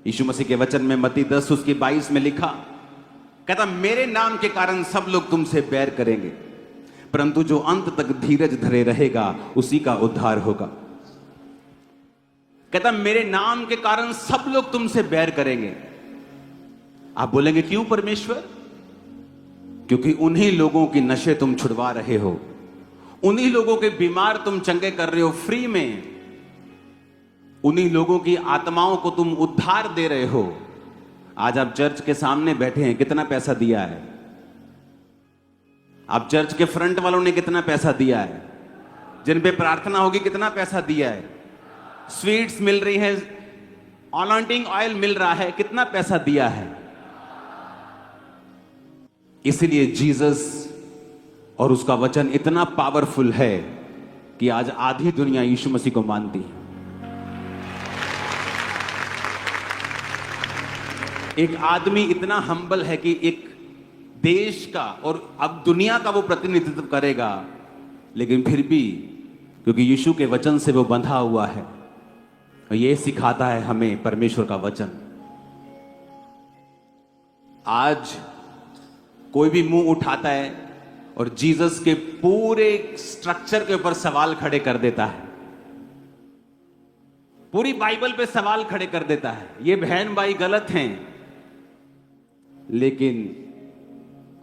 यीशु मसीह के वचन में मत्ती 10 उसकी 22 में लिखा, कहता मेरे नाम के कारण सब लोग तुमसे बैर करेंगे, परंतु जो अंत तक धीरज धरे रहेगा उसी का उद्धार होगा। कहता मेरे नाम के कारण सब लोग तुमसे बैर करेंगे। आप बोलेंगे क्यों परमेश्वर? क्योंकि उन्हीं लोगों की नशे तुम छुड़वा रहे हो, उन्हीं लोगों के बीमार तुम चंगे कर रहे हो फ्री में, उन्हीं लोगों की आत्माओं को तुम उद्धार दे रहे हो। आज आप चर्च के सामने बैठे हैं, कितना पैसा दिया है? आप चर्च के फ्रंट वालों ने कितना पैसा दिया है? जिन पे प्रार्थना होगी कितना पैसा दिया है? स्वीट्स मिल रही हैं, अनॉइंटिंग ऑयल मिल रहा है, कितना पैसा दिया है? इसीलिए जीसस और उसका वचन इतना पावरफुल है कि आज आधी दुनिया यीशु मसीह को मानती है। एक आदमी इतना हम्बल है कि एक देश का और अब दुनिया का वो प्रतिनिधित्व करेगा, लेकिन फिर भी क्योंकि यीशु के वचन से वो बंधा हुआ है, और ये सिखाता है हमें परमेश्वर का वचन। आज कोई भी मुंह उठाता है और जीसस के पूरे स्ट्रक्चर के ऊपर सवाल खड़े कर देता है, पूरी बाइबल पे सवाल खड़े कर देता है, ये बहन भाई गलत हैं। लेकिन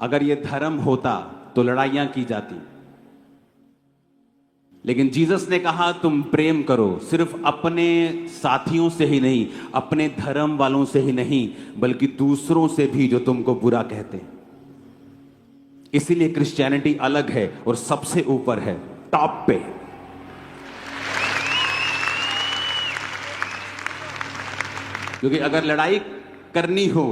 अगर ये धर्म होता तो लड़ाइयां की जाती। लेकिन जीसस ने कहा तुम प्रेम करो, सिर्फ अपने साथियों से ही नहीं, अपने धर्म वालों से ही नहीं, बल्कि दूसरों से भी जो तुमको बुरा कहते हैं। इसीलिए क्रिश्चियनिटी अलग है और सबसे ऊपर है, टॉप पे। क्योंकि अगर लड़ाई करनी हो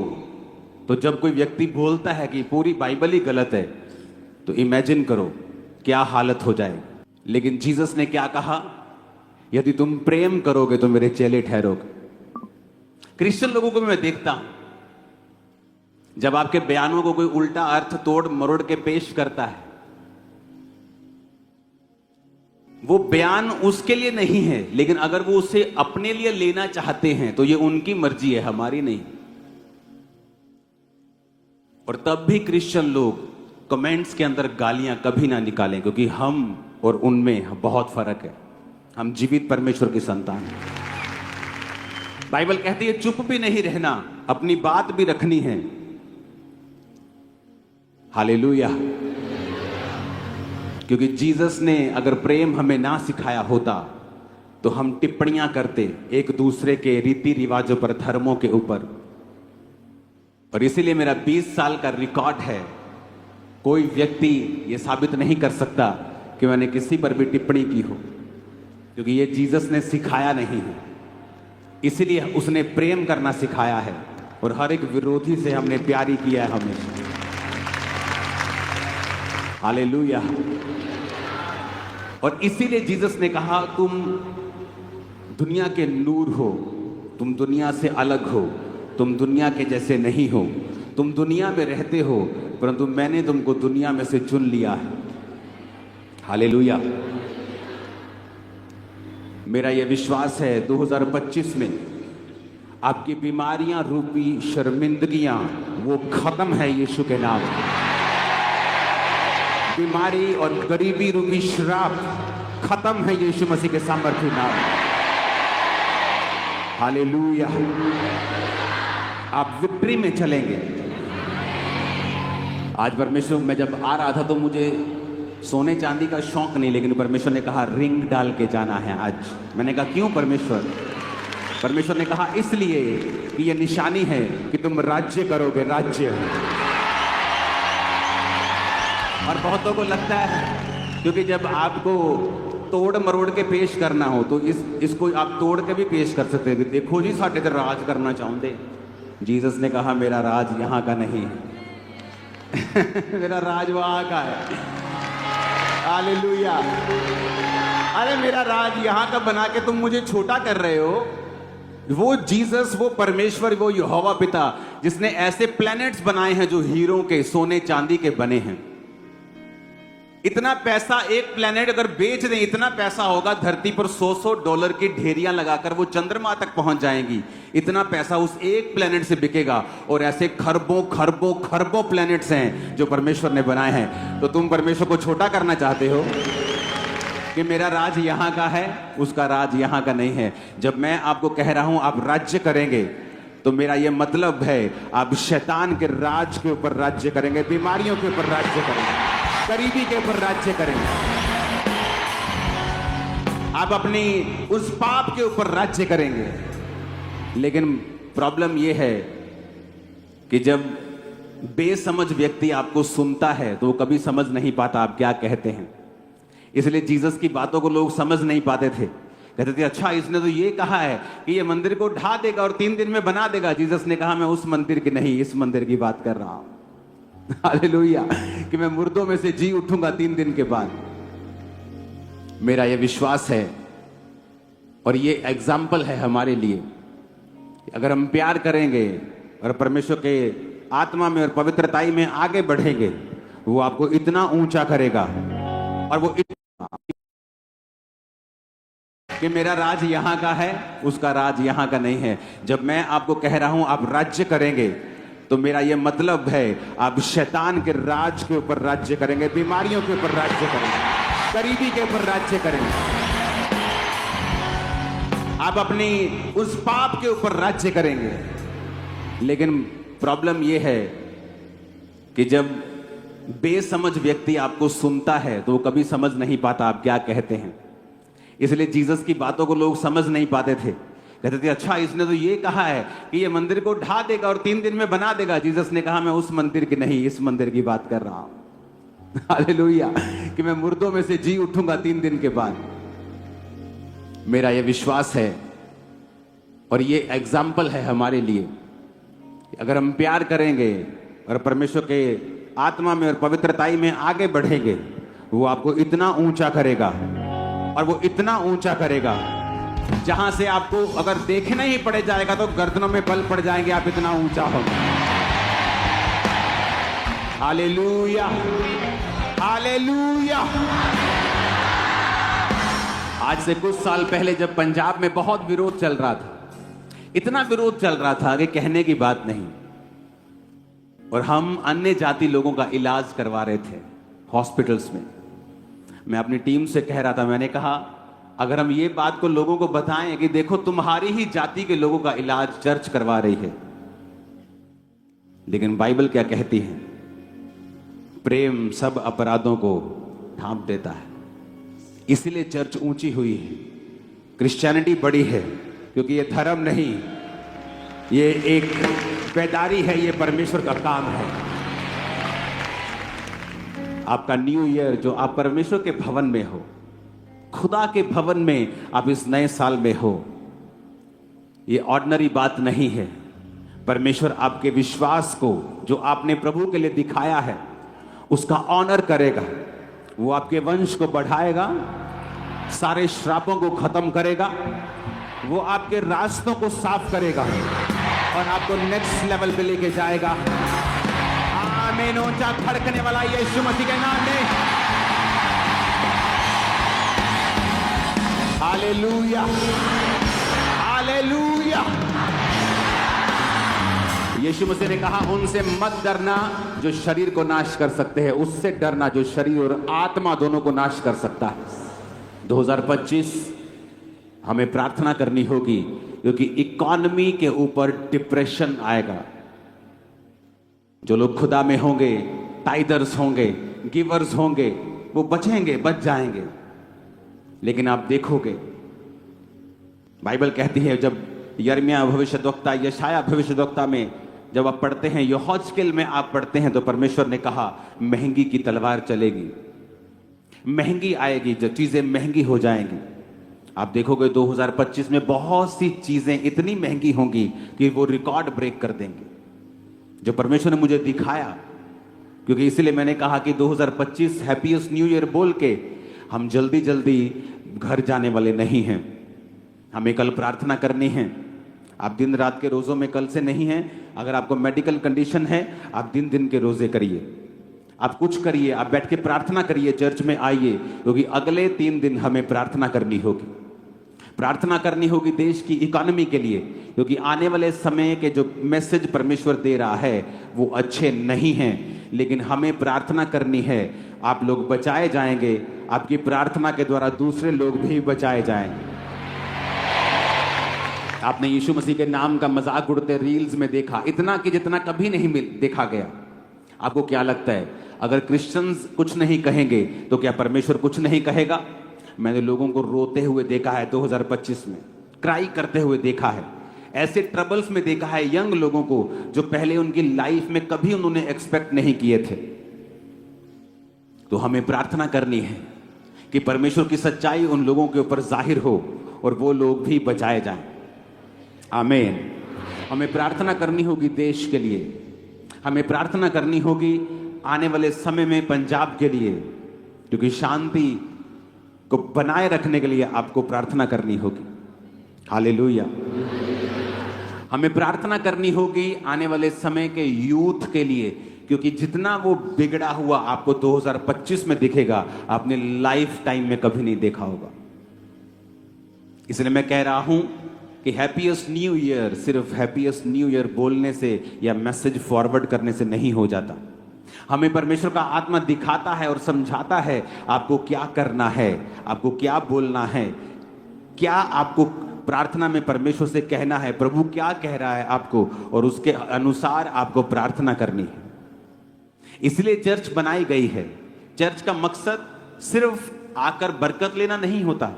तो जब कोई व्यक्ति बोलता है कि पूरी बाइबल ही गलत है, तो इमेजिन करो क्या हालत हो जाए। लेकिन जीसस ने क्या कहा? यदि तुम प्रेम करोगे तो मेरे चेले ठहरोगे। क्रिश्चियन लोगों को मैं देखता हूं, जब आपके बयानों को कोई उल्टा अर्थ तोड़ मरोड़ के पेश करता है, वो बयान उसके लिए नहीं है, लेकिन अगर वो उसे अपने लिए लेना चाहते हैं तो ये उनकी मर्जी है, हमारी नहीं। और तब भी क्रिश्चियन लोग कमेंट्स के अंदर गालियां कभी ना निकालें, क्योंकि हम और उनमें बहुत फर्क है। हम जीवित परमेश्वर की संतान हैं। बाइबल कहती है चुप भी नहीं रहना, अपनी बात भी रखनी है। हालेलुया। क्योंकि जीसस ने अगर प्रेम हमें ना सिखाया होता तो हम टिप्पणियां करते एक दूसरे के रीति रिवाजों पर, धर्मों के ऊपर। और इसीलिए मेरा 20 साल का रिकॉर्ड है, कोई व्यक्ति ये साबित नहीं कर सकता कि मैंने किसी पर भी टिप्पणी की हो, क्योंकि ये जीसस ने सिखाया नहीं है। इसीलिए उसने प्रेम करना सिखाया है, और हर एक विरोधी से हमने प्यारी किया है हमेशा। हालेलुया। और इसीलिए जीसस ने कहा तुम दुनिया के नूर हो, तुम दुनिया से अलग हो, तुम दुनिया के जैसे नहीं हो। तुम दुनिया में रहते हो, परंतु मैंने तुमको दुनिया में से चुन लिया है। हालेलुया। मेरा यह विश्वास है 2025 में आपकी बीमारियां रूपी शर्मिंदगियां वो खत्म है यीशु के नाम। बीमारी और गरीबी रूपी श्राप खत्म है यीशु मसीह के सामर्थ्य नाम। हालेलुया। आप विक्ट्री में चलेंगे। आज परमेश्वर, मैं जब आ रहा था तो मुझे सोने चांदी का शौक नहीं, लेकिन परमेश्वर ने कहा रिंग डाल के जाना है आज। मैंने कहा क्यों परमेश्वर? परमेश्वर ने कहा इसलिए कि यह निशानी है कि तुम राज्य करोगे, राज्य। और बहुतों को लगता है क्योंकि जब आपको तोड़ मरोड़ के पेश करना हो तो इसको आप तोड़ के भी पेश कर सकते हैं। देखो जी साढ़े तो राज करना चाहते। जीसस ने कहा मेरा राज यहाँ का नहीं मेरा राज वहाँ का है। हालेलुया। अरे मेरा राज यहाँ का बना के तुम मुझे छोटा कर रहे हो। वो जीसस, वो परमेश्वर, वो यहोवा पिता जिसने ऐसे प्लैनेट्स बनाए हैं जो हीरों के, सोने चांदी के बने हैं। इतना पैसा एक प्लेनेट अगर बेच दें, इतना पैसा होगा धरती पर $100 की ढेरियां लगाकर वो चंद्रमा तक पहुंच जाएंगी। इतना पैसा उस एक प्लेनेट से बिकेगा। और ऐसे खरबों खरबों खरबों प्लेनेट्स हैं जो परमेश्वर ने बनाए हैं। तो तुम परमेश्वर को छोटा करना चाहते हो कि मेरा राज यहां का है, उसका राज यहां का नहीं है। जब मैं आपको कह रहा हूं आप राज्य करेंगे, तो मेरा यह मतलब है आप शैतान के राज के ऊपर राज्य करेंगे, बीमारियों के ऊपर राज्य करेंगे, गरीबी के ऊपर राज्य करेंगे, आप अपनी उस पाप के ऊपर राज्य करेंगे। लेकिन प्रॉब्लम यह है कि जब बेसमझ व्यक्ति आपको सुनता है तो वो कभी समझ नहीं पाता आप क्या कहते हैं। इसलिए जीसस की बातों को लोग समझ नहीं पाते थे। कहते थे अच्छा इसने तो ये कहा है कि ये मंदिर को ढा देगा और 3 दिन में बना देगा। जीसस ने कहा मैं उस मंदिर की नहीं, इस मंदिर की बात कर रहा हूं। हालेलुया, कि मैं मुर्दों में से जी उठूंगा 3 दिन के बाद। मेरा यह विश्वास है और ये एग्जाम्पल है हमारे लिए। अगर हम प्यार करेंगे और परमेश्वर के आत्मा में और पवित्रताई में आगे बढ़ेंगे, वो आपको इतना ऊंचा करेगा और वो कि मेरा राज यहां का है, उसका राज यहां का नहीं है। जब मैं आपको कह रहा हूं आप राज्य करेंगे, तो मेरा यह मतलब है आप शैतान के राज के ऊपर राज्य करेंगे, बीमारियों के ऊपर राज्य करेंगे, गरीबी के ऊपर राज्य करेंगे, आप अपनी उस पाप के ऊपर राज्य करेंगे। लेकिन प्रॉब्लम यह है कि जब बेसमझ व्यक्ति आपको सुनता है तो वो कभी समझ नहीं पाता आप क्या कहते हैं। इसलिए जीसस की बातों को लोग समझ नहीं पाते थे। कहते थे अच्छा इसने तो ये कहा है कि ये मंदिर को ढा देगा और 3 दिन में बना देगा। जीसस ने कहा मैं उस मंदिर की नहीं, इस मंदिर की बात कर रहा हूं। हालेलुया, कि मैं मुर्दों में से जी उठूंगा 3 दिन के बाद। मेरा यह विश्वास है और ये एग्जाम्पल है हमारे लिए। अगर हम प्यार करेंगे और परमेश्वर के आत्मा में और पवित्रताई में आगे बढ़ेंगे, वो आपको इतना ऊंचा करेगा और वो इतना ऊंचा करेगा जहां से आपको अगर देखना ही पड़ जाएगा तो गर्दनों में बल पड़ जाएंगे, आप इतना ऊंचा होगा। Hallelujah, hallelujah. आज से कुछ साल पहले जब पंजाब में बहुत विरोध चल रहा था, इतना विरोध चल रहा था कि कहने की बात नहीं, और हम अन्य जाति लोगों का इलाज करवा रहे थे हॉस्पिटल्स में। मैं अपनी टीम से कह रहा था, मैंने कहा अगर हम ये बात को लोगों को बताएं कि देखो तुम्हारी ही जाति के लोगों का इलाज चर्च करवा रही है, लेकिन बाइबल क्या कहती है? प्रेम सब अपराधों को ढांप देता है। इसीलिए चर्च ऊंची हुई है, क्रिश्चियनिटी बड़ी है, क्योंकि ये धर्म नहीं, ये एक बेदारी है, ये परमेश्वर का काम है। आपका न्यू ईयर जो आप परमेश्वर के भवन में हो, खुदा के भवन में आप इस नए साल में हो, ये ऑर्डिनरी बात नहीं है। परमेश्वर आपके विश्वास को जो आपने प्रभु के लिए दिखाया है उसका ऑनर करेगा। वो आपके वंश को बढ़ाएगा, सारे श्रापों को खत्म करेगा, वो आपके रास्तों को साफ करेगा और आपको नेक्स्ट लेवल पे लेके जाएगा। आमीन। ऊंचा धड़कने वाला यीशु मसीह के नाम में हालेलुया, हालेलुया। यीशु मसीह ने कहा उनसे मत डरना जो शरीर को नाश कर सकते हैं, उससे डरना जो शरीर और आत्मा दोनों को नाश कर सकता है। 2025 हमें प्रार्थना करनी होगी, क्योंकि इकोनॉमी के ऊपर डिप्रेशन आएगा। जो लोग खुदा में होंगे, टाइदर्स होंगे, गिवर्स होंगे, वो बचेंगे, बच जाएंगे। लेकिन आप देखोगे, बाइबल कहती है, जब यिर्मयाह भविष्यद्वक्ता, यशायाह भविष्यद्वक्ता में जब आप पढ़ते हैं, यहोजकेल में आप पढ़ते हैं, तो परमेश्वर ने कहा महंगी की तलवार चलेगी, महंगी आएगी, जो चीजें महंगी हो जाएंगी। आप देखोगे 2025 में बहुत सी चीजें इतनी महंगी होंगी कि वो रिकॉर्ड ब्रेक कर देंगे, जो परमेश्वर ने मुझे दिखाया। क्योंकि इसलिए मैंने कहा कि 2025 हैप्पीएस्ट न्यू ईयर बोल के हम जल्दी जल्दी घर जाने वाले नहीं हैं। हमें कल प्रार्थना करनी है। आप दिन रात के रोजों में कल से नहीं हैं। अगर आपको मेडिकल कंडीशन है, आप दिन दिन के रोजे करिए। आप कुछ करिए, आप बैठ के प्रार्थना करिए, चर्च में आइए, क्योंकि अगले 3 दिन हमें प्रार्थना करनी होगी। प्रार्थना करनी होगी देश की इकोनॉमी के लिए, क्योंकि आने वाले समय के जो मैसेज परमेश्वर दे रहा है वो अच्छे नहीं हैं, लेकिन हमें प्रार्थना करनी है। आप लोग बचाए जाएंगे, आपकी प्रार्थना के द्वारा दूसरे लोग भी बचाए जाएंगे। आपने यीशु मसीह के नाम का मजाक उड़ते रील्स में देखा, इतना कि जितना कभी नहीं देखा गया। आपको क्या लगता है, अगर क्रिश्चियंस कुछ नहीं कहेंगे तो क्या परमेश्वर कुछ नहीं कहेगा? मैंने लोगों को रोते हुए देखा है 2025 में, क्राई करते हुए देखा है, ऐसे ट्रबल्स में देखा है यंग लोगों को जो पहले उनकी लाइफ में कभी उन्होंने एक्सपेक्ट नहीं किए थे। तो हमें प्रार्थना करनी है कि परमेश्वर की सच्चाई उन लोगों के ऊपर जाहिर हो और वो लोग भी बचाए जाएं। आमीन। हमें प्रार्थना करनी होगी देश के लिए, हमें प्रार्थना करनी होगी आने वाले समय में पंजाब के लिए, क्योंकि शांति को बनाए रखने के लिए आपको प्रार्थना करनी होगी। हालेलुया। हमें प्रार्थना करनी होगी आने वाले समय के यूथ के लिए, क्योंकि जितना वो बिगड़ा हुआ आपको 2025 में दिखेगा, आपने लाइफ टाइम में कभी नहीं देखा होगा। इसलिए मैं कह रहा हूं कि हैप्पीएस्ट न्यू ईयर सिर्फ हैप्पीएस्ट न्यू ईयर बोलने से या मैसेज फॉरवर्ड करने से नहीं हो जाता। हमें परमेश्वर का आत्मा दिखाता है और समझाता है आपको क्या करना है, आपको क्या बोलना है, क्या आपको प्रार्थना में परमेश्वर से कहना है, प्रभु क्या कह रहा है आपको, और उसके अनुसार आपको प्रार्थना करनी है। इसलिए चर्च बनाई गई है। चर्च का मकसद सिर्फ आकर बरकत लेना नहीं होता।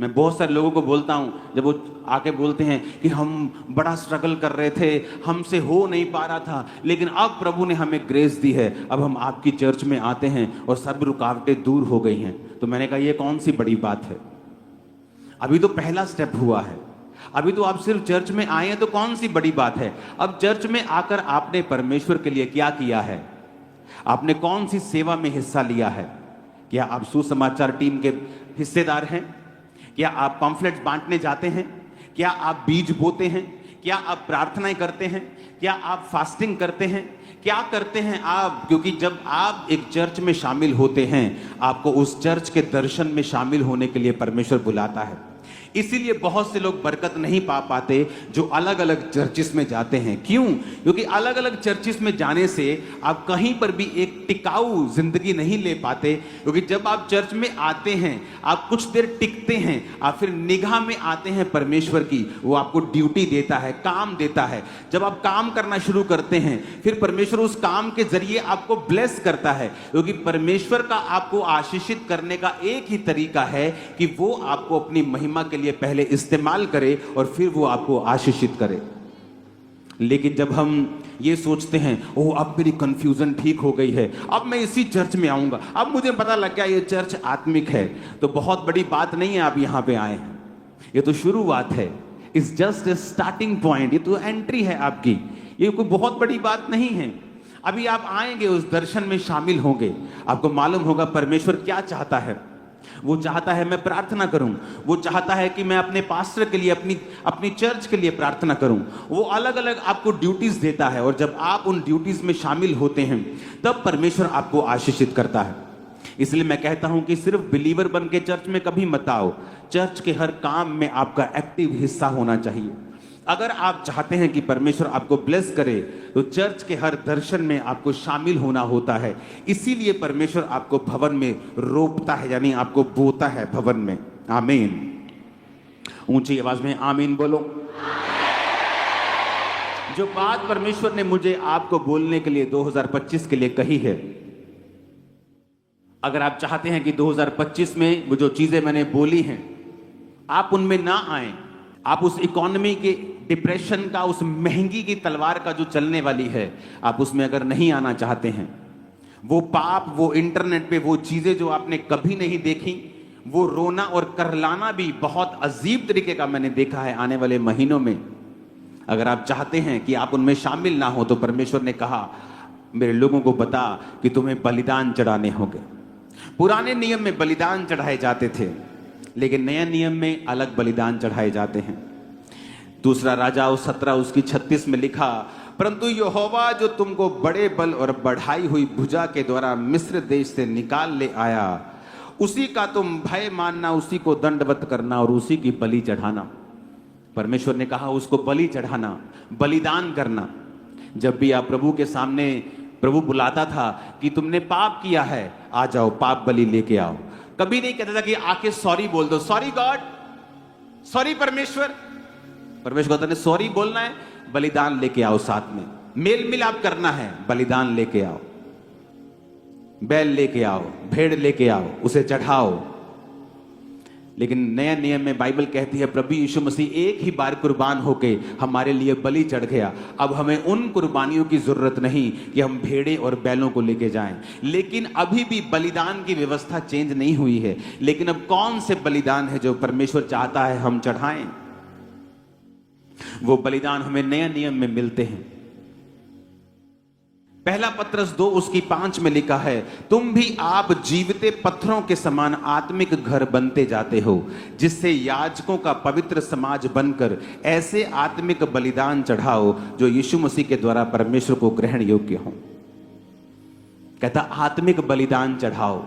मैं बहुत सारे लोगों को बोलता हूं, जब वो आके बोलते हैं कि हम बड़ा स्ट्रगल कर रहे थे, हमसे हो नहीं पा रहा था, लेकिन अब प्रभु ने हमें ग्रेस दी है, अब हम आपकी चर्च में आते हैं और सब रुकावटें दूर हो गई हैं। तो मैंने कहा ये कौन सी बड़ी बात है, अभी तो पहला स्टेप हुआ है, अभी तो आप सिर्फ चर्च में आए हैं, तो कौन सी बड़ी बात है। अब चर्च में आकर आपने परमेश्वर के लिए क्या किया है, आपने कौन सी सेवा में हिस्सा लिया है। क्या आप सुसमाचार टीम के हिस्सेदार हैं? क्या आप पम्फलेट्स बांटने जाते हैं? क्या आप बीज बोते हैं? क्या आप प्रार्थनाएं करते हैं? क्या आप फास्टिंग करते हैं? क्या करते हैं आप? क्योंकि जब आप एक चर्च में शामिल होते हैं, आपको उस चर्च के दर्शन में शामिल होने के लिए परमेश्वर बुलाता है। इसीलिए बहुत से लोग बरकत नहीं पा पाते जो अलग अलग चर्चिस में जाते हैं। क्यों? क्योंकि अलग अलग चर्चिस में जाने से आप कहीं पर भी एक टिकाऊ जिंदगी नहीं ले पाते। क्योंकि जब आप चर्च में आते हैं, आप कुछ देर टिकते हैं, आप फिर निगाह में आते हैं परमेश्वर की, वो आपको ड्यूटी देता है, काम देता है। जब आप काम करना शुरू करते हैं, फिर परमेश्वर उस काम के जरिए आपको ब्लेस करता है। क्योंकि परमेश्वर का आपको आशीषित करने का एक ही तरीका है कि वो आपको अपनी महिमा के लिए पहले इस्तेमाल करे और फिर वो आपको आशीषित करे। लेकिन जब हम ये सोचते हैं, ओह अब मेरी कंफ्यूजन ठीक हो गई है, अब मैं इसी चर्च में आऊंगा, अब मुझे पता लग गया ये चर्च आत्मिक है, तो बहुत बड़ी बात नहीं है आप यहां पे आए हैं। ये तो शुरुआत है, it's just a starting point, ये तो एंट्री है आपकी, ये कोई बहुत बड़ी बात नहीं है। अभी आप आएंगे, उस दर्शन में शामिल होंगे, आपको मालूम होगा परमेश्वर क्या चाहता है। वो चाहता है मैं प्रार्थना करूं, वो चाहता है कि मैं अपने पास्टर के लिए, अपनी चर्च के लिए प्रार्थना करूं। वो अलग अलग आपको ड्यूटीज देता है, और जब आप उन ड्यूटीज में शामिल होते हैं, तब परमेश्वर आपको आशीषित करता है। इसलिए मैं कहता हूं कि सिर्फ बिलीवर बन के चर्च में कभी मत आओ, चर्च के हर काम में आपका एक्टिव हिस्सा होना चाहिए। अगर आप चाहते हैं कि परमेश्वर आपको ब्लेस करे, तो चर्च के हर दर्शन में आपको शामिल होना होता है। इसीलिए परमेश्वर आपको भवन में रोपता है, यानी आपको बोता है भवन में। आमीन। ऊंची आवाज में आमीन बोलो। जो बात परमेश्वर ने मुझे आपको बोलने के लिए 2025 के लिए कही है, अगर आप चाहते हैं कि 2025 में वो जो चीजें मैंने बोली हैं आप उनमें ना आए, आप उस इकोनॉमी के डिप्रेशन का, उस महंगी की तलवार का जो चलने वाली है, आप उसमें अगर नहीं आना चाहते हैं, वो पाप, वो इंटरनेट पे वो चीजें जो आपने कभी नहीं देखी, वो रोना और करलाना भी बहुत अजीब तरीके का मैंने देखा है आने वाले महीनों में, अगर आप चाहते हैं कि आप उनमें शामिल ना हो, तो परमेश्वर ने कहा मेरे लोगों को बता कि तुम्हें बलिदान चढ़ाने होंगे। पुराने नियम में बलिदान चढ़ाए जाते थे, लेकिन नए नियम में अलग बलिदान चढ़ाए जाते हैं। दूसरा राजाओं 17 उसकी 36 में लिखा, परंतु यहोवा जो तुमको बड़े बल और बढ़ाई हुई भुजा के द्वारा मिस्र देश से निकाल ले आया, उसी का तुम भय मानना, उसी को दंडवत करना और उसी की बलि चढ़ाना। परमेश्वर ने कहा उसको बलि चढ़ाना, बलिदान करना। जब भी आप प्रभु के सामने, प्रभु बुलाता था कि तुमने पाप किया है, आ जाओ पाप बलि लेके आओ। कभी नहीं कहता था कि आके सॉरी बोल दो, सॉरी गॉड, सॉरी परमेश्वर। परमेश्वर कहता है सॉरी बोलना है, बलिदान लेके आओ, साथ में मेल मिलाप करना है, बलिदान लेके आओ, बैल लेके आओ, भेड़ लेके आओ, उसे चढ़ाओ। लेकिन नया नियम में बाइबल कहती है प्रभु यीशु मसीह एक ही बार कुर्बान होके हमारे लिए बलि चढ़ गया। अब हमें उन कुर्बानियों की जरूरत नहीं कि हम भेड़े और बैलों को लेके जाएं। लेकिन अभी भी बलिदान की व्यवस्था चेंज नहीं हुई है। लेकिन अब कौन से बलिदान है जो परमेश्वर चाहता है हम चढ़ाएं? वो बलिदान हमें नया नियम में मिलते हैं। पहला पत्रस 2 उसकी 5 में लिखा है, तुम भी आप जीविते पत्थरों के समान आत्मिक घर बनते जाते हो, जिससे याजकों का पवित्र समाज बनकर ऐसे आत्मिक बलिदान चढ़ाओ जो यीशु मसीह के द्वारा परमेश्वर को ग्रहण योग्य हो। कहता आत्मिक बलिदान चढ़ाओ।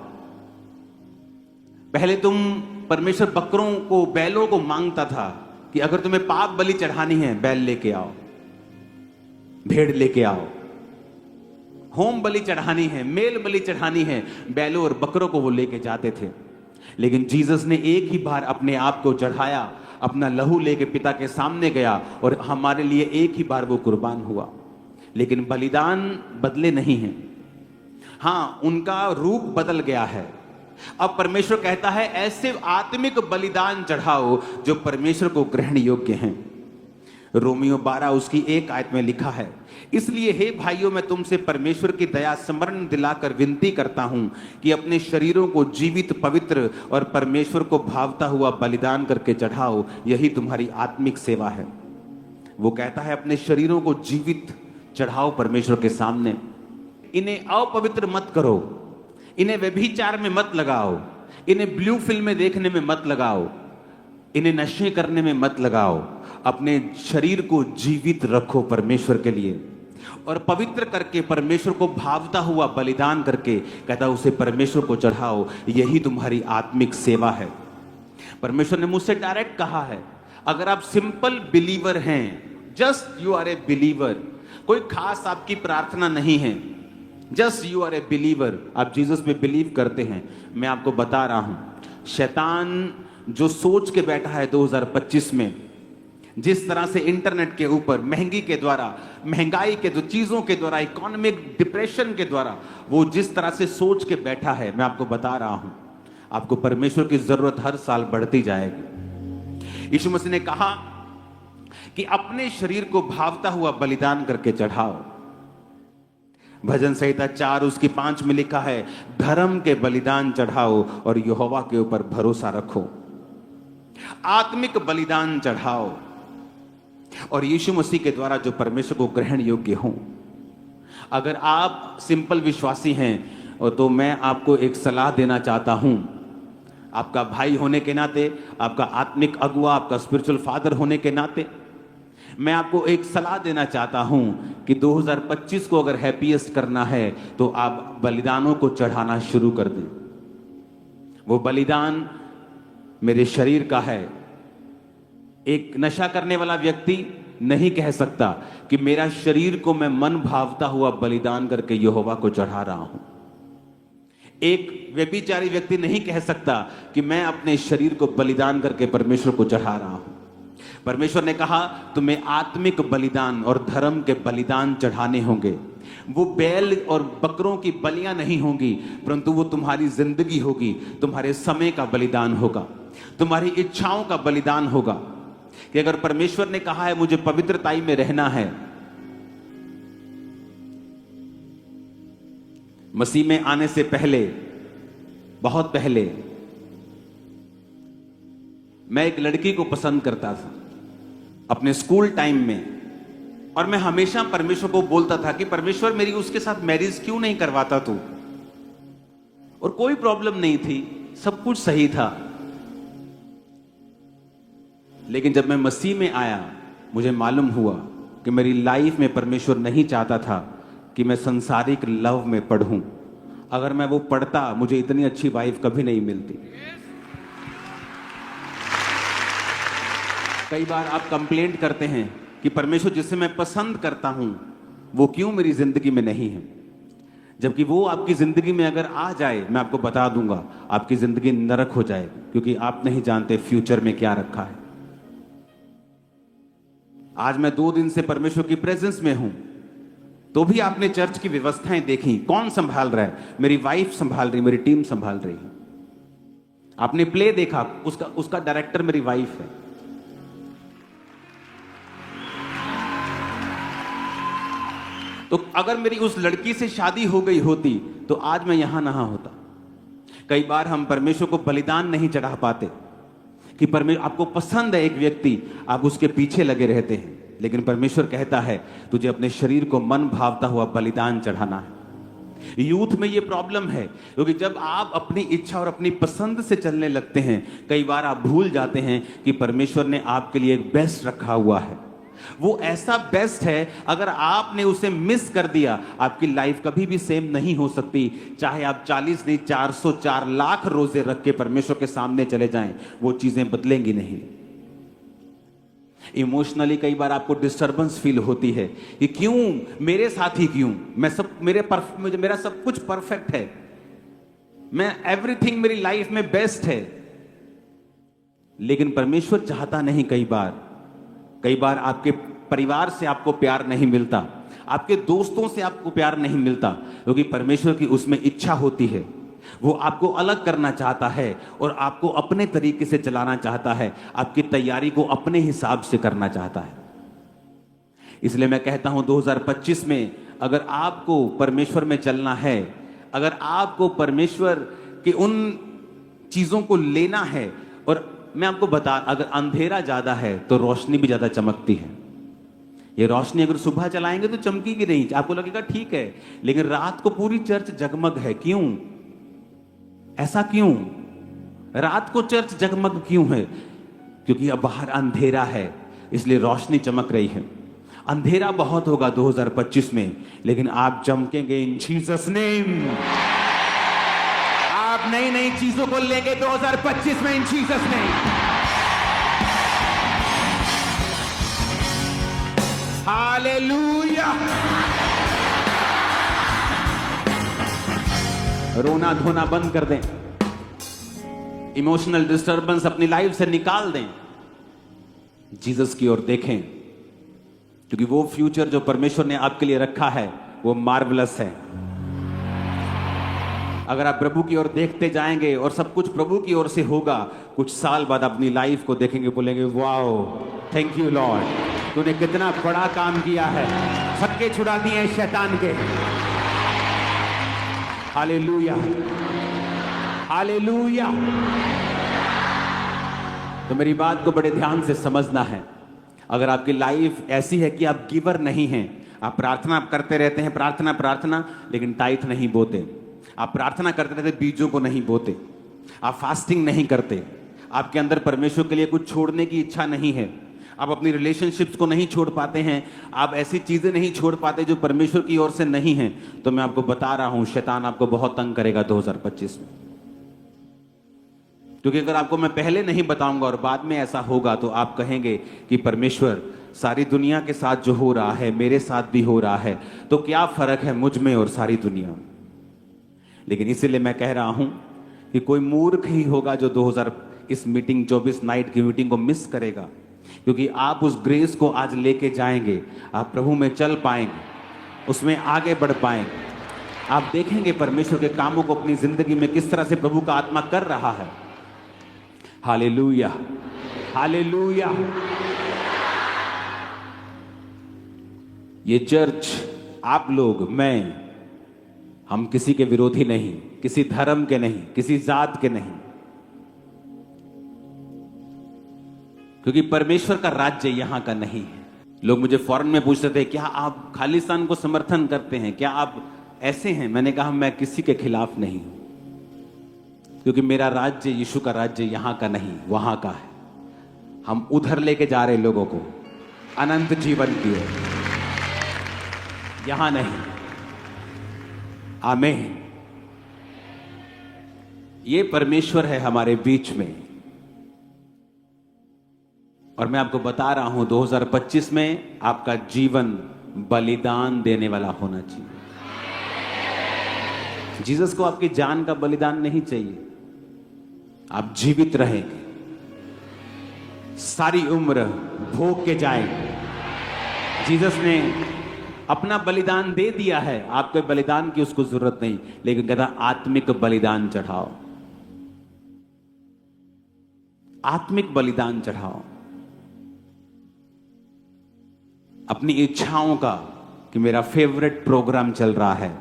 पहले तुम परमेश्वर बकरों को, बैलों को मांगता था कि अगर तुम्हें पाप बलि चढ़ानी है, बैल लेके आओ, भेड़ लेके आओ। होम बलि चढ़ानी है, मेल बलि चढ़ानी है, बैलों और बकरों को वो लेके जाते थे। लेकिन जीसस ने एक ही बार अपने आप को चढ़ाया, अपना लहू लेके पिता के सामने गया और हमारे लिए एक ही बार वो कुर्बान हुआ। लेकिन बलिदान बदले नहीं हैं। हाँ, उनका रूप बदल गया है। अब परमेश्वर कहता है ऐसे आत्मिक बलिदान चढ़ाओ जो परमेश्वर को ग्रहण योग्य हैं। रोमियो 12 उसकी 1 आयत में लिखा है, इसलिए हे भाइयों मैं तुमसे परमेश्वर की दया स्मरण दिलाकर विनती करता हूं कि अपने शरीरों को जीवित, पवित्र और परमेश्वर को भावता हुआ बलिदान करके चढ़ाओ, यही तुम्हारी आत्मिक सेवा है। वो कहता है अपने शरीरों को जीवित चढ़ाओ परमेश्वर के सामने। इन्हें अपवित्र मत करो, इन्हें व्यभिचार में मत लगाओ, इन्हें ब्लू फिल्में देखने में मत लगाओ, इन्हें नशे करने में मत लगाओ। अपने शरीर को जीवित रखो परमेश्वर के लिए और पवित्र करके परमेश्वर को भावता हुआ बलिदान करके कहता उसे परमेश्वर को चढ़ाओ, यही तुम्हारी आत्मिक सेवा है। परमेश्वर ने मुझसे डायरेक्ट कहा है, अगर आप सिंपल बिलीवर हैं, just you are a believer, कोई खास आपकी प्रार्थना नहीं है, just you are a believer, आप जीसस में बिलीव करते हैं, मैं आपको बता रहा हूं, शैतान जो सोच के बैठा है 2025 में, जिस तरह से इंटरनेट के ऊपर महंगी के द्वारा, महंगाई के चीजों के द्वारा, इकोनॉमिक डिप्रेशन के द्वारा वो जिस तरह से सोच के बैठा है, मैं आपको बता रहा हूं, आपको परमेश्वर की जरूरत हर साल बढ़ती जाएगी। यीशु मसीह ने कहा कि अपने शरीर को भावता हुआ बलिदान करके चढ़ाओ। भजन संहिता 4 उसकी 5 में लिखा है, धर्म के बलिदान चढ़ाओ और यहोवा के ऊपर भरोसा रखो। आत्मिक बलिदान चढ़ाओ और यीशु मसीह के द्वारा जो परमेश्वर को ग्रहण योग्य हो। अगर आप सिंपल विश्वासी हैं और तो मैं आपको एक सलाह देना चाहता हूं, आपका भाई होने के नाते, आपका आत्मिक अगुआ, आपका स्पिरिचुअल फादर होने के नाते मैं आपको एक सलाह देना चाहता हूं कि 2025 को अगर हैप्पीएस्ट करना है तो आप बलिदानों को चढ़ाना शुरू कर दें। वो बलिदान मेरे शरीर का है। एक नशा करने वाला व्यक्ति नहीं कह सकता कि मेरा शरीर को मैं मन भावता हुआ बलिदान करके यहोवा को चढ़ा रहा हूं। एक व्यभिचारी व्यक्ति नहीं कह सकता कि मैं अपने शरीर को बलिदान करके परमेश्वर को चढ़ा रहा हूं। परमेश्वर ने कहा तुम्हें आत्मिक बलिदान और धर्म के बलिदान चढ़ाने होंगे। वो बैल और बकरों की बलियां नहीं होंगी, परंतु वो तुम्हारी जिंदगी होगी, तुम्हारे समय का बलिदान होगा, तुम्हारी इच्छाओं का बलिदान होगा। कि अगर परमेश्वर ने कहा है मुझे पवित्रताई में रहना है, मसीह में आने से पहले, बहुत पहले, मैं एक लड़की को पसंद करता था अपने स्कूल टाइम में, और मैं हमेशा परमेश्वर को बोलता था कि परमेश्वर मेरी उसके साथ मैरिज क्यों नहीं करवाता तू। और कोई प्रॉब्लम नहीं थी, सब कुछ सही था। लेकिन जब मैं मसीह में आया, मुझे मालूम हुआ कि मेरी लाइफ में परमेश्वर नहीं चाहता था कि मैं संसारिक लव में पढ़ूं। अगर मैं वो पढ़ता, मुझे इतनी अच्छी वाइफ कभी नहीं मिलती। कई बार आप कंप्लेंट करते हैं कि परमेश्वर जिसे मैं पसंद करता हूं वो क्यों मेरी जिंदगी में नहीं है, जबकि वो आपकी जिंदगी में अगर आ जाए, मैं आपको बता दूंगा, आपकी जिंदगी नरक हो जाएगी, क्योंकि आप नहीं जानते फ्यूचर में क्या रखा है। आज मैं 2 दिन से परमेश्वर की प्रेजेंस में हूं, तो भी आपने चर्च की व्यवस्थाएं देखी। कौन संभाल रहा है? मेरी वाइफ संभाल रही, मेरी टीम संभाल रही है। आपने प्ले देखा, उसका डायरेक्टर मेरी वाइफ है। तो अगर मेरी उस लड़की से शादी हो गई होती तो आज मैं यहां ना होता। कई बार हम परमेश्वर को बलिदान नहीं चढ़ा पाते कि परमेश्वर, आपको पसंद है एक व्यक्ति, आप उसके पीछे लगे रहते हैं, लेकिन परमेश्वर कहता है तुझे अपने शरीर को मन भावता हुआ बलिदान चढ़ाना है। यूथ में ये प्रॉब्लम है, क्योंकि जब आप अपनी इच्छा और अपनी पसंद से चलने लगते हैं, कई बार आप भूल जाते हैं कि परमेश्वर ने आपके लिए एक बेस्ट रखा हुआ है। वो ऐसा बेस्ट है, अगर आपने उसे मिस कर दिया, आपकी लाइफ कभी भी सेम नहीं हो सकती। चाहे आप 40 नहीं 404 लाख रोजे रख के परमेश्वर के सामने चले जाएं, वो चीजें बदलेंगी नहीं। इमोशनली कई बार आपको डिस्टर्बेंस फील होती है कि क्यों मेरे साथ ही, क्यों मेरा सब कुछ परफेक्ट है, मैं एवरीथिंग मेरी लाइफ में बेस्ट है, लेकिन परमेश्वर चाहता नहीं। कई बार आपके परिवार से आपको प्यार नहीं मिलता, आपके दोस्तों से आपको प्यार नहीं मिलता, क्योंकि परमेश्वर की उसमें इच्छा होती है। वो आपको अलग करना चाहता है और आपको अपने तरीके से चलाना चाहता है, आपकी तैयारी को अपने हिसाब से करना चाहता है। इसलिए मैं कहता हूं 2025 में अगर आपको परमेश्वर में चलना है, अगर आपको परमेश्वर की उन चीजों को लेना है, और मैं आपको बता, अगर अंधेरा ज्यादा है तो रोशनी भी ज्यादा चमकती है। ये रोशनी अगर सुबह चलाएंगे तो चमकेगी नहीं, आपको लगेगा ठीक है, लेकिन रात को पूरी चर्च जगमग है। क्यों? ऐसा क्यों? रात को चर्च जगमग क्यों है? क्योंकि अब बाहर अंधेरा है, इसलिए रोशनी चमक रही है। अंधेरा बहुत होगा 2025 में, लेकिन आप चमकेंगे इन जीसस नेम। आप नई नई चीजों को लेंगे 2025 में इन जीसस नेम। हालेलुया। रोना धोना बंद कर दें, इमोशनल डिस्टर्बेंस अपनी लाइफ से निकाल दें, जीसस की ओर देखें, क्योंकि वो फ्यूचर जो परमेश्वर ने आपके लिए रखा है वो मार्वलस है। अगर आप प्रभु की ओर देखते जाएंगे और सब कुछ प्रभु की ओर से होगा, कुछ साल बाद अपनी लाइफ को देखेंगे, बोलेंगे वाओ, थैंक यू लॉर्ड, तूने कितना बड़ा काम किया है, छक्के छुड़ा दिए हैं शैतान के। Hallelujah, hallelujah. तो मेरी बात को बड़े ध्यान से समझना है। अगर आपकी लाइफ ऐसी है कि आप गिवर नहीं हैं, आप प्रार्थना करते रहते हैं, प्रार्थना, लेकिन टाइट नहीं बोते, आप प्रार्थना करते रहते बीजों को नहीं बोते, आप फास्टिंग नहीं करते, आपके अंदर परमेश्वर के लिए कुछ छोड़ने की इच्छा नहीं है, आप अपनी रिलेशनशिप्स को नहीं छोड़ पाते हैं, आप ऐसी चीजें नहीं छोड़ पाते जो परमेश्वर की ओर से नहीं है, तो मैं आपको बता रहा हूं शैतान आपको बहुत तंग करेगा 2025 में। क्योंकि अगर आपको मैं पहले नहीं बताऊंगा और बाद में ऐसा होगा तो आप कहेंगे कि परमेश्वर, सारी दुनिया के साथ जो हो रहा है मेरे साथ भी हो रहा है, तो क्या फर्क है मुझ में और सारी दुनिया में। लेकिन इसीलिए मैं कह रहा हूं कि कोई मूर्ख ही होगा जो 2000 इस मीटिंग 24 नाइट की मीटिंग को मिस करेगा, क्योंकि आप उस ग्रेस को आज लेके जाएंगे, आप प्रभु में चल पाएंगे, उसमें आगे बढ़ पाएंगे, आप देखेंगे परमेश्वर के कामों को अपनी जिंदगी में किस तरह से प्रभु का आत्मा कर रहा है। Hallelujah, hallelujah. ये चर्च, आप लोग, मैं, हम किसी के विरोधी नहीं, किसी धर्म के नहीं, किसी जात के नहीं, क्योंकि परमेश्वर का राज्य यहां का नहीं है। लोग मुझे फॉरेन में पूछते थे, क्या आप खालिस्तान को समर्थन करते हैं, क्या आप ऐसे हैं? मैंने कहा मैं किसी के खिलाफ नहीं हूं, क्योंकि मेरा राज्य, यीशु का राज्य यहां का नहीं, वहां का है। हम उधर लेके जा रहे लोगों को, अनंत जीवन की ओर, यहां नहीं। आमीन। ये परमेश्वर है हमारे बीच में, और मैं आपको बता रहा हूं 2025 में आपका जीवन बलिदान देने वाला होना चाहिए। जीसस को आपकी जान का बलिदान नहीं चाहिए। आप जीवित रहेंगे, सारी उम्र भोग के जाएंगे। जीसस ने अपना बलिदान दे दिया है, आपके बलिदान की उसको जरूरत नहीं, लेकिन कहता आत्मिक बलिदान चढ़ाओ, आत्मिक बलिदान चढ़ाओ अपनी इच्छाओं का। कि मेरा फेवरेट प्रोग्राम चल रहा है,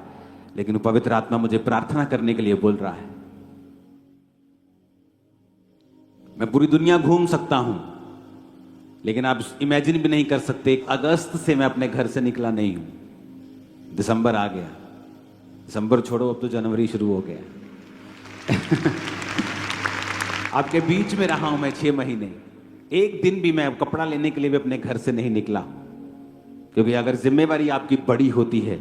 लेकिन पवित्र आत्मा मुझे प्रार्थना करने के लिए बोल रहा है। मैं पूरी दुनिया घूम सकता हूं, लेकिन आप इमेजिन भी नहीं कर सकते 1 अगस्त से मैं अपने घर से निकला नहीं हूं। दिसंबर आ गया, दिसंबर छोड़ो, अब तो जनवरी शुरू हो गया। आपके बीच में रहा हूं मैं 6 महीने। एक दिन भी मैं कपड़ा लेने के लिए भी अपने घर से नहीं निकला, क्योंकि अगर जिम्मेवारी आपकी बड़ी होती है,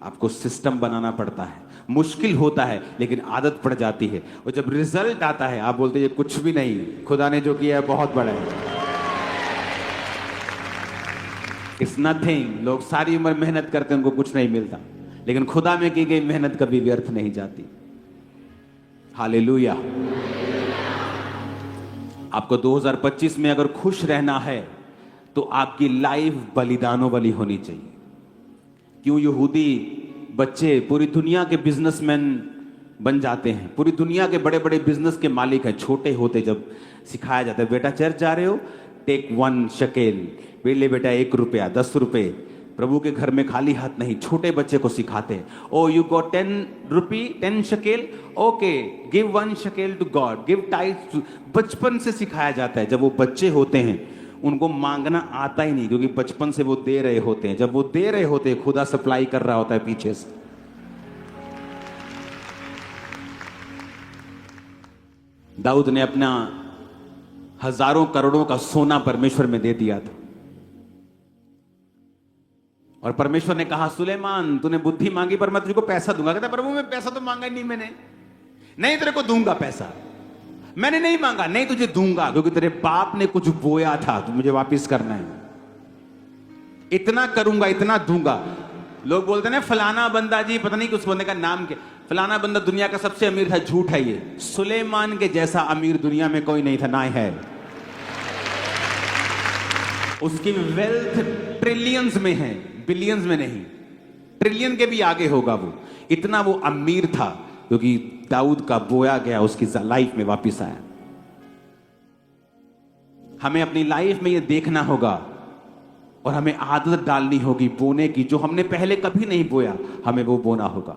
आपको सिस्टम बनाना पड़ता है। मुश्किल होता है, लेकिन आदत पड़ जाती है, और जब रिजल्ट आता है आप बोलते हैं कुछ भी नहीं, खुदा ने जो किया है बहुत बड़ा है। It's nothing. लोग सारी उम्र मेहनत करते हैं, उनको कुछ नहीं मिलता, लेकिन खुदा में की गई मेहनत कभी व्यर्थ नहीं जाती। हालेलुया। आपको 2025 में अगर खुश रहना है तो आपकी लाइफ बलिदानों वाली होनी चाहिए। क्यों यहूदी बच्चे पूरी दुनिया के बिजनेसमैन बन जाते हैं, पूरी दुनिया के बड़े बड़े बिजनेस के मालिक हैं। छोटे होते जब सिखाया जाता है, बेटा चर्च जा रहे हो, टेक 1 शकेल, ले बेटा 1 रुपया, 10 रुपए। प्रभु के घर में खाली हाथ नहीं, छोटे बच्चे को सिखाते हैं। ओ यू गॉट 10 रुपी, 10 शकेल, ओके गिव 1 शकेल टू गॉड, गिव टाइट्स। बचपन से सिखाया जाता है। जब वो बच्चे होते हैं उनको मांगना आता ही नहीं, क्योंकि बचपन से वो दे रहे होते हैं। जब वो दे रहे होते हैं, खुदा सप्लाई कर रहा होता है पीछे से। दाऊद ने अपना हजारों करोड़ों का सोना परमेश्वर में दे दिया था, और परमेश्वर ने कहा सुलेमान तूने बुद्धि मांगी पर मैं तुझको पैसा दूंगा। कहता प्रभु मैं पैसा तो मांगा ही नहीं मैंने। नहीं तेरे को दूंगा पैसा, मैंने नहीं मांगा। नहीं तुझे दूंगा, क्योंकि तेरे बाप ने कुछ बोया था, तो मुझे वापस करना है। इतना करूंगा, इतना दूंगा। लोग बोलते हैं फलाना बंदा जी, पता नहीं उस बंदे का नाम क्या, फलाना बंदा दुनिया का सबसे अमीर था। झूठ है ये। सुलेमान के जैसा अमीर दुनिया में कोई नहीं था, ना है। उसकी वेल्थ ट्रिलियंस में है, बिलियंस में नहीं। ट्रिलियन के भी आगे होगा वो। इतना वो अमीर था, क्योंकि दाऊद का बोया गया उसकी लाइफ में वापस आया। हमें अपनी लाइफ में ये देखना होगा, और हमें आदत डालनी होगी बोने की। जो हमने पहले कभी नहीं बोया, हमें वो बोना होगा।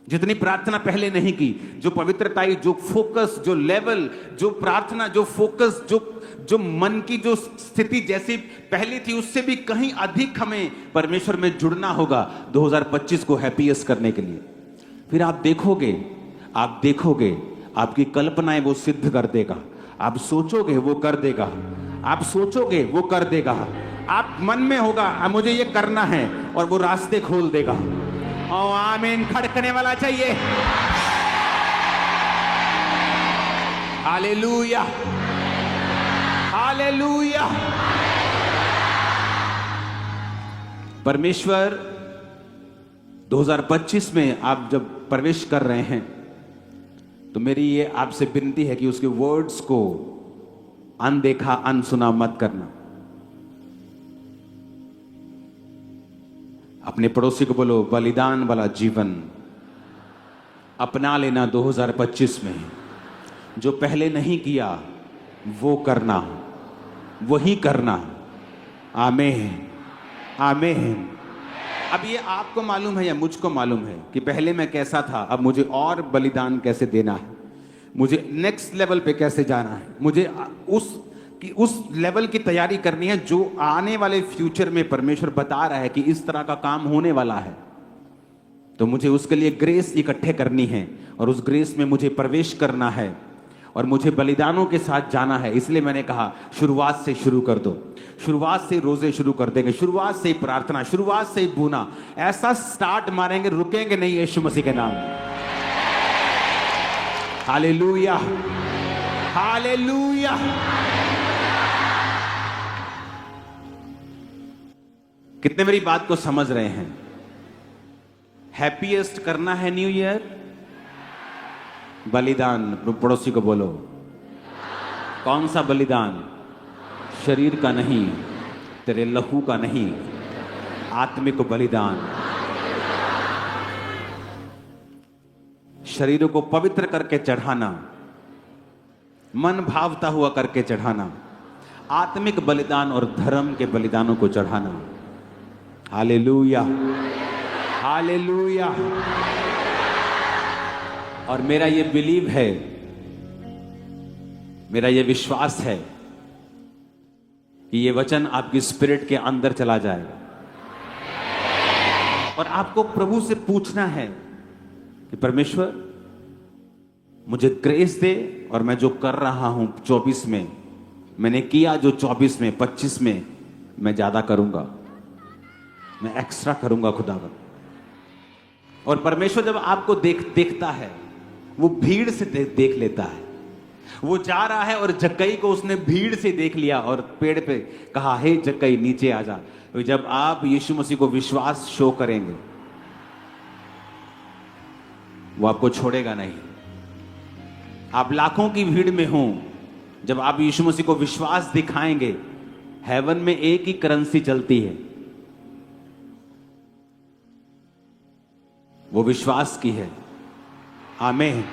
जितनी प्रार्थना पहले नहीं की, जो पवित्रता, जो फोकस, जो लेवल, जो प्रार्थना, जो फोकस, जो मन की जो स्थिति जैसी पहली थी, उससे भी कहीं अधिक हमें परमेश्वर में जुड़ना होगा 2025 को हैप्पीएस्ट करने के लिए। फिर आप देखोगे आपकी कल्पनाएं वो सिद्ध कर देगा। आप सोचोगे वो कर देगा, आप सोचोगे वो कर देगा। आप मन में होगा मुझे ये करना है, और वो रास्ते खोल देगा। ओ आमीन खड़कने वाला चाहिए। Hallelujah, hallelujah. परमेश्वर 2025 में आप जब प्रवेश कर रहे हैं, तो मेरी ये आपसे विनती है कि उसके वर्ड्स को अनदेखा अनसुना मत करना। अपने पड़ोसी को बोलो बलिदान वाला जीवन अपना लेना 2025 में। जो पहले नहीं किया वो करना, वही करना। आमीन, आमीन। अब ये आपको मालूम है या मुझको मालूम है कि पहले मैं कैसा था, अब मुझे और बलिदान कैसे देना है, मुझे नेक्स्ट लेवल पे कैसे जाना है, मुझे उस लेवल की तैयारी करनी है जो आने वाले फ्यूचर में परमेश्वर बता रहा है कि इस तरह का काम होने वाला है। तो मुझे उसके लिए ग्रेस इकट्ठे करनी है, और उस ग्रेस में मुझे प्रवेश करना है, और मुझे बलिदानों के साथ जाना है। इसलिए मैंने कहा शुरुआत से शुरू कर दो। शुरुआत से रोजे शुरू कर देंगे, शुरुआत से ही प्रार्थना, शुरुआत से ही बूना, ऐसा स्टार्ट मारेंगे, रुकेंगे नहीं यीशु मसीह के नाम में। Hallelujah, hallelujah. कितने मेरी बात को समझ रहे हैं? हैप्पीएस्ट करना है न्यू ईयर, बलिदान। पड़ोसी को बोलो, कौन सा बलिदान? शरीर का नहीं, तेरे लहू का नहीं, आत्मिक बलिदान। शरीर को पवित्र करके चढ़ाना, मन भावता हुआ करके चढ़ाना, आत्मिक बलिदान और धर्म के बलिदानों को चढ़ाना। Hallelujah, hallelujah. और मेरा ये बिलीव है, मेरा ये विश्वास है कि ये वचन आपकी स्पिरिट के अंदर चला जाएगा और आपको प्रभु से पूछना है कि परमेश्वर मुझे ग्रेस दे, और मैं जो कर रहा हूं 24 में, मैंने किया जो 24 में, 25 में मैं ज्यादा करूंगा, मैं एक्स्ट्रा करूंगा खुदावन। और परमेश्वर जब आपको देखता है, वो भीड़ से देख लेता है। वो जा रहा है और जक्कई को उसने भीड़ से देख लिया और पेड़ पे कहा, हे जक्कई नीचे आ जा। तो जब आप यीशु मसीह को विश्वास शो करेंगे, वो आपको छोड़ेगा नहीं। आप लाखों की भीड़ में हो, जब आप यीशु मसीह को विश्वास दिखाएंगे, हेवन में एक ही करेंसी चलती है, वो विश्वास की है। आमीन।